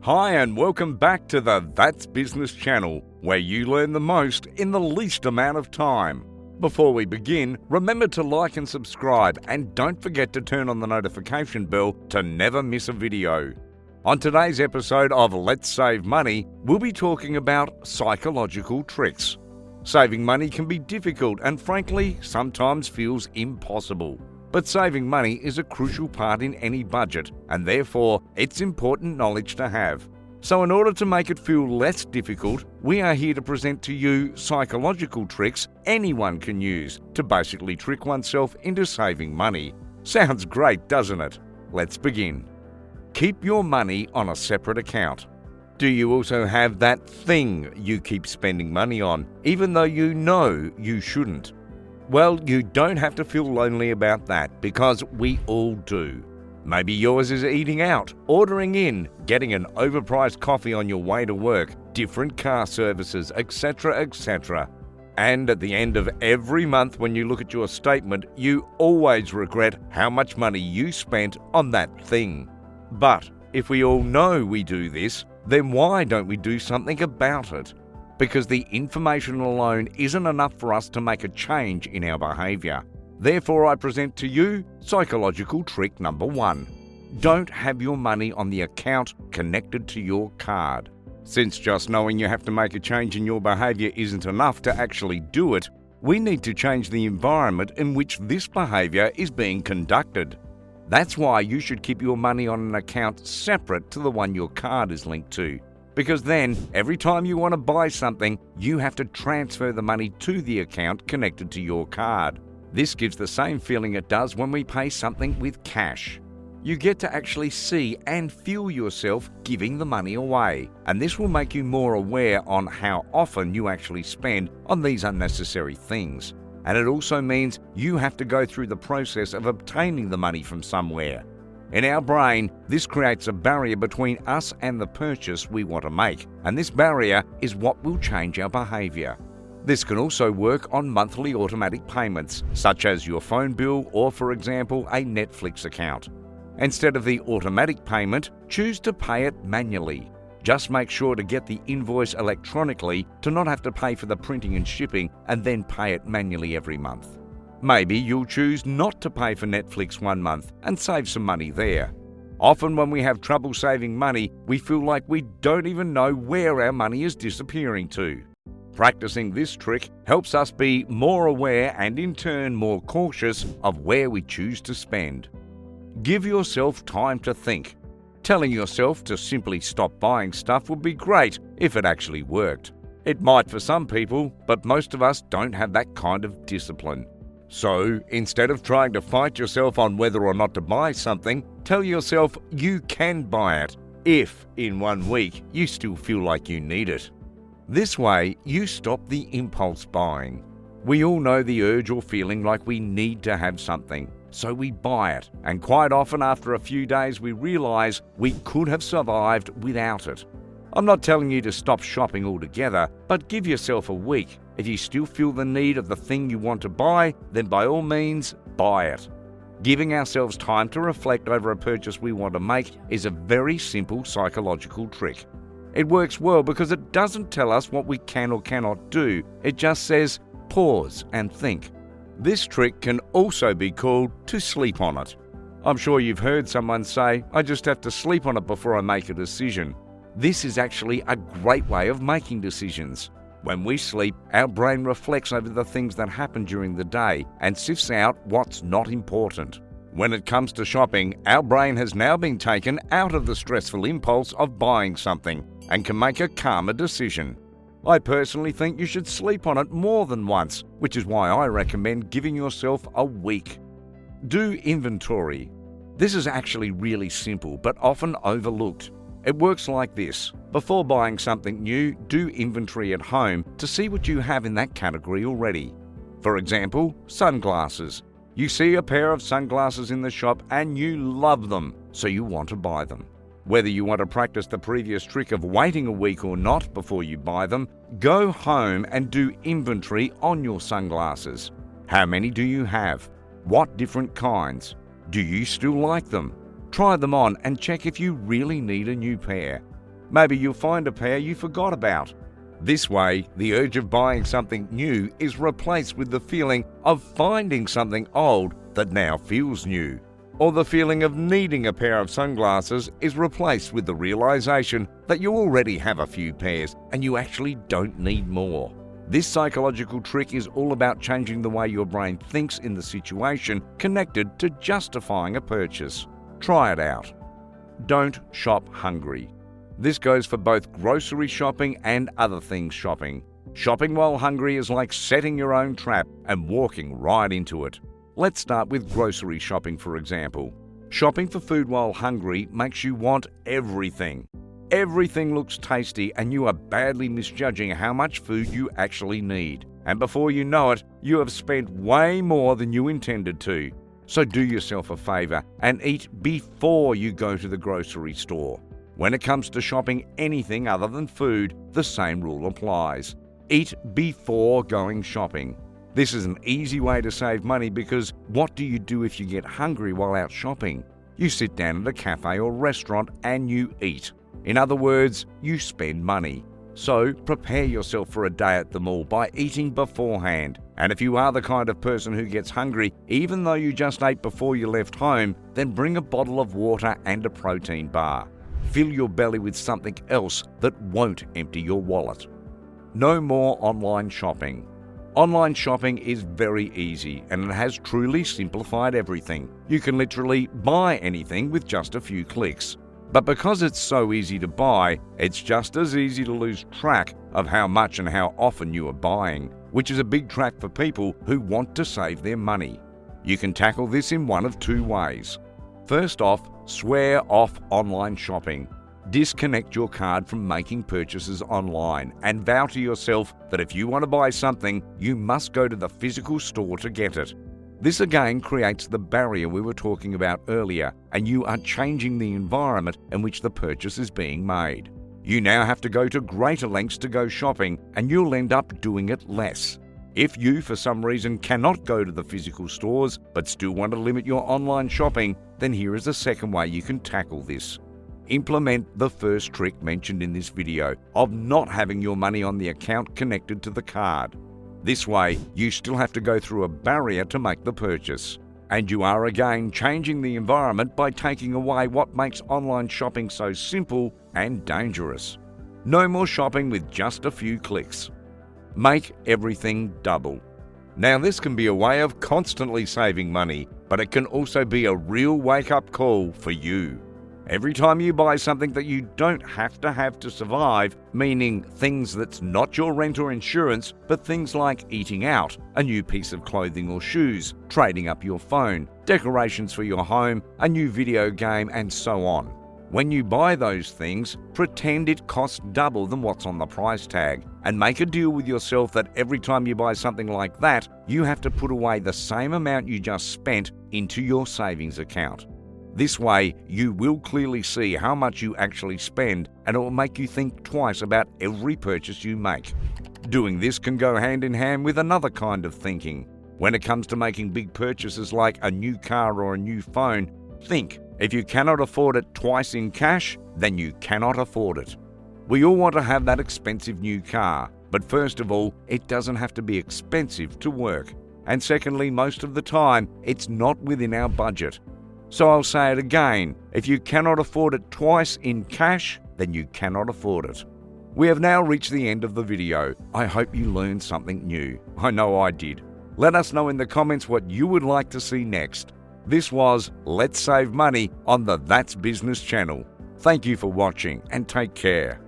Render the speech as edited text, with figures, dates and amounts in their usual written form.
Hi and welcome back to the That's Business channel, where you learn the most in the least amount of time. Before we begin, remember to like and subscribe, and don't forget to turn on the notification bell to never miss a video. On today's episode of Let's Save Money, we'll be talking about psychological tricks. Saving money can be difficult and frankly, sometimes feels impossible. But saving money is a crucial part in any budget, and therefore it's important knowledge to have. So in order to make it feel less difficult, we are here to present to you psychological tricks anyone can use to basically trick oneself into saving money. Sounds great, doesn't it? Let's begin. Keep your money on a separate account. Do you also have that thing you keep spending money on, even though you know you shouldn't? Well, you don't have to feel lonely about that, because we all do. Maybe yours is eating out, ordering in, getting an overpriced coffee on your way to work, different car services, etc., etc. And at the end of every month when you look at your statement, you always regret how much money you spent on that thing. But if we all know we do this, then why don't we do something about it? Because the information alone isn't enough for us to make a change in our behaviour. Therefore, I present to you psychological trick number 1. Don't have your money on the account connected to your card. Since just knowing you have to make a change in your behaviour isn't enough to actually do it, we need to change the environment in which this behaviour is being conducted. That's why you should keep your money on an account separate to the one your card is linked to. Because then, every time you want to buy something, you have to transfer the money to the account connected to your card. This gives the same feeling it does when we pay something with cash. You get to actually see and feel yourself giving the money away, and this will make you more aware on how often you actually spend on these unnecessary things. And it also means you have to go through the process of obtaining the money from somewhere. In our brain, this creates a barrier between us and the purchase we want to make, and this barrier is what will change our behaviour. This can also work on monthly automatic payments, such as your phone bill or, for example, a Netflix account. Instead of the automatic payment, choose to pay it manually. Just make sure to get the invoice electronically to not have to pay for the printing and shipping and then pay it manually every month. Maybe you'll choose not to pay for Netflix one month and save some money there. Often when we have trouble saving money, we feel like we don't even know where our money is disappearing to. Practicing this trick helps us be more aware and in turn more cautious of where we choose to spend. Give yourself time to think. Telling yourself to simply stop buying stuff would be great if it actually worked. It might for some people, but most of us don't have that kind of discipline. So, instead of trying to fight yourself on whether or not to buy something, tell yourself you can buy it, if in 1 week you still feel like you need it. This way, you stop the impulse buying. We all know the urge or feeling like we need to have something, so we buy it, and quite often after a few days we realise we could have survived without it. I'm not telling you to stop shopping altogether, but give yourself a week. If you still feel the need of the thing you want to buy, then by all means, buy it. Giving ourselves time to reflect over a purchase we want to make is a very simple psychological trick. It works well because it doesn't tell us what we can or cannot do. It just says, pause and think. This trick can also be called to sleep on it. I'm sure you've heard someone say, I just have to sleep on it before I make a decision. This is actually a great way of making decisions. When we sleep, our brain reflects over the things that happen during the day and sifts out what's not important. When it comes to shopping, our brain has now been taken out of the stressful impulse of buying something and can make a calmer decision. I personally think you should sleep on it more than once, which is why I recommend giving yourself a week. Do inventory. This is actually really simple but often overlooked. It works like this. Before buying something new, do inventory at home to see what you have in that category already. For example, sunglasses. You see a pair of sunglasses in the shop and you love them, so you want to buy them. Whether you want to practice the previous trick of waiting a week or not before you buy them, go home and do inventory on your sunglasses. How many do you have? What different kinds? Do you still like them? Try them on and check if you really need a new pair. Maybe you'll find a pair you forgot about. This way, the urge of buying something new is replaced with the feeling of finding something old that now feels new. Or the feeling of needing a pair of sunglasses is replaced with the realization that you already have a few pairs and you actually don't need more. This psychological trick is all about changing the way your brain thinks in the situation connected to justifying a purchase. Try it out. Don't shop hungry. This goes for both grocery shopping and other things shopping. Shopping while hungry is like setting your own trap and walking right into it. Let's start with grocery shopping, for example. Shopping for food while hungry makes you want everything. Everything looks tasty and you are badly misjudging how much food you actually need. And before you know it, you have spent way more than you intended to. So do yourself a favor and eat before you go to the grocery store. When it comes to shopping anything other than food, the same rule applies. Eat before going shopping. This is an easy way to save money because what do you do if you get hungry while out shopping? You sit down at a cafe or restaurant and you eat. In other words, you spend money. So prepare yourself for a day at the mall by eating beforehand. And if you are the kind of person who gets hungry even though you just ate before you left home, then bring a bottle of water and a protein bar. Fill your belly with something else that won't empty your wallet. No more online shopping. Online shopping is very easy and it has truly simplified everything. You can literally buy anything with just a few clicks. But because it's so easy to buy, it's just as easy to lose track of how much and how often you are buying, which is a big trap for people who want to save their money. You can tackle this in one of two ways. First off, swear off online shopping. Disconnect your card from making purchases online and vow to yourself that if you want to buy something, you must go to the physical store to get it. This again creates the barrier we were talking about earlier, and you are changing the environment in which the purchase is being made. You now have to go to greater lengths to go shopping, and you'll end up doing it less. If you, for some reason, cannot go to the physical stores but still want to limit your online shopping, then here is a second way you can tackle this. Implement the first trick mentioned in this video of not having your money on the account connected to the card. This way, you still have to go through a barrier to make the purchase. And you are again changing the environment by taking away what makes online shopping so simple and dangerous. No more shopping with just a few clicks. Make everything double. Now this can be a way of constantly saving money, but it can also be a real wake-up call for you. Every time you buy something that you don't have to survive, meaning things that's not your rent or insurance, but things like eating out, a new piece of clothing or shoes, trading up your phone, decorations for your home, a new video game, and so on. When you buy those things, pretend it costs double than what's on the price tag, and make a deal with yourself that every time you buy something like that, you have to put away the same amount you just spent into your savings account. This way, you will clearly see how much you actually spend, and it will make you think twice about every purchase you make. Doing this can go hand in hand with another kind of thinking. When it comes to making big purchases like a new car or a new phone, think, if you cannot afford it twice in cash, then you cannot afford it. We all want to have that expensive new car, but first of all, it doesn't have to be expensive to work. And secondly, most of the time, it's not within our budget. So I'll say it again, if you cannot afford it twice in cash, then you cannot afford it. We have now reached the end of the video. I hope you learned something new. I know I did. Let us know in the comments what you would like to see next. This was Let's Save Money on the That's Business channel. Thank you for watching and take care.